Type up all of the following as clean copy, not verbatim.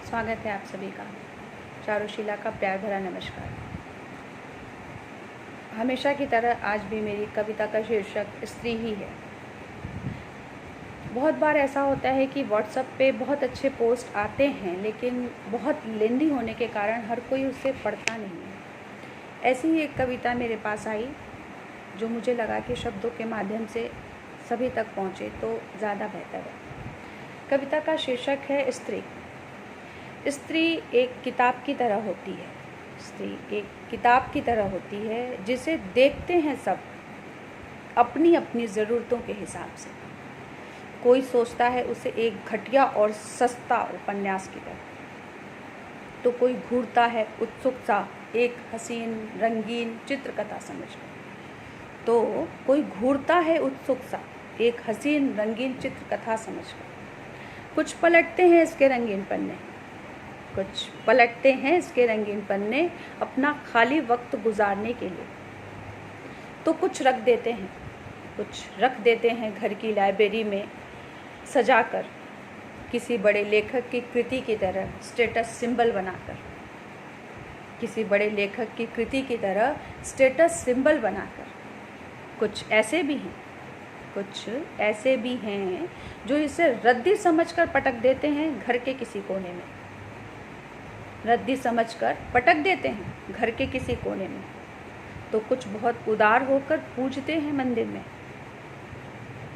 स्वागत है आप सभी का। चारुशीला का प्यार भरा नमस्कार। हमेशा की तरह आज भी मेरी कविता का शीर्षक स्त्री ही है। बहुत बार ऐसा होता है कि व्हाट्सएप पे बहुत अच्छे पोस्ट आते हैं, लेकिन बहुत लेंदी होने के कारण हर कोई उसे पढ़ता नहीं है। ऐसी ही एक कविता मेरे पास आई जो मुझे लगा कि शब्दों के माध्यम से सभी तक पहुँचे तो ज़्यादा बेहतर है। कविता का शीर्षक है स्त्री। स्त्री एक किताब की तरह होती है। स्त्री एक किताब की तरह होती है जिसे देखते हैं सब अपनी अपनी ज़रूरतों के हिसाब से। कोई सोचता है उसे एक घटिया और सस्ता उपन्यास की तरह, तो कोई घूरता है उत्सुक सा एक हसीन रंगीन चित्रकथा समझकर। तो कोई घूरता है उत्सुक सा एक हसीन रंगीन चित्रकथा समझकर। कुछ पलटते हैं इसके रंगीन पन्ने, कुछ पलटते हैं इसके रंगीन पन्ने अपना खाली वक्त गुजारने के लिए। तो कुछ रख देते हैं घर की लाइब्रेरी में सजाकर, किसी बड़े लेखक की कृति की तरह स्टेटस सिंबल बनाकर, किसी बड़े लेखक की कृति की तरह स्टेटस सिंबल बनाकर। कुछ ऐसे भी हैं जो इसे रद्दी समझकर पटक देते हैं घर के किसी कोने में। रद्दी समझकर पटक देते हैं घर के किसी कोने में। तो कुछ बहुत उदार होकर पूजते हैं मंदिर में,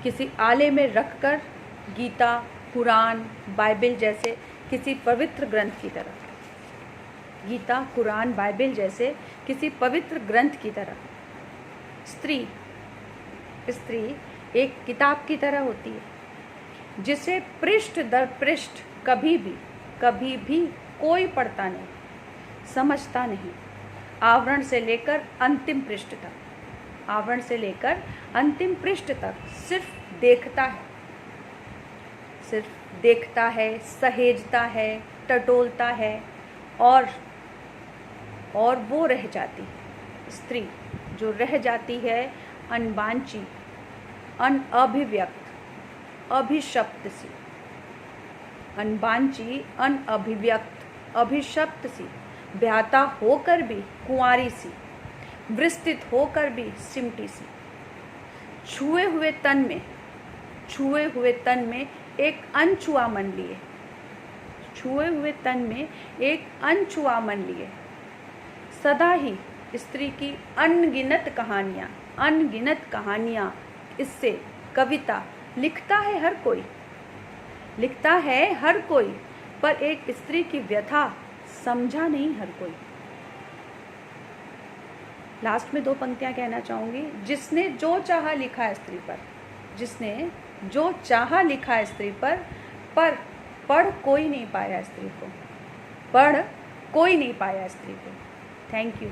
किसी आले में रखकर गीता कुरान बाइबिल जैसे किसी पवित्र ग्रंथ की तरह। गीता कुरान बाइबिल जैसे किसी पवित्र ग्रंथ की तरह। स्त्री एक किताब की तरह होती है जिसे पृष्ठ दर पृष्ठ कभी भी कोई पढ़ता नहीं, समझता नहीं। आवरण से लेकर अंतिम पृष्ठ तक सिर्फ देखता है, सहेजता है, टटोलता है और वो रह जाती है। स्त्री जो रह जाती है अनबांची, अनअभिव्यक्त, अभिशप्त सी। अनबांची, अनअभिव्यक्त, अभिशप्त सी, ब्याता होकर भी कुंवारी सी, विस्तृत होकर भी सिमटी सी। छुए हुए तन में एक अनछुआ मन लिए, छुए हुए तन में एक अनछुआ मन लिए। सदा ही स्त्री की अनगिनत कहानियाँ इससे कविता लिखता है हर कोई, पर एक स्त्री की व्यथा समझा नहीं हर कोई। लास्ट में 2 पंक्तियां कहना चाहूँगी। जिसने जो चाहा लिखा स्त्री पर, पर पढ़ कोई नहीं पाया स्त्री को। Thank you.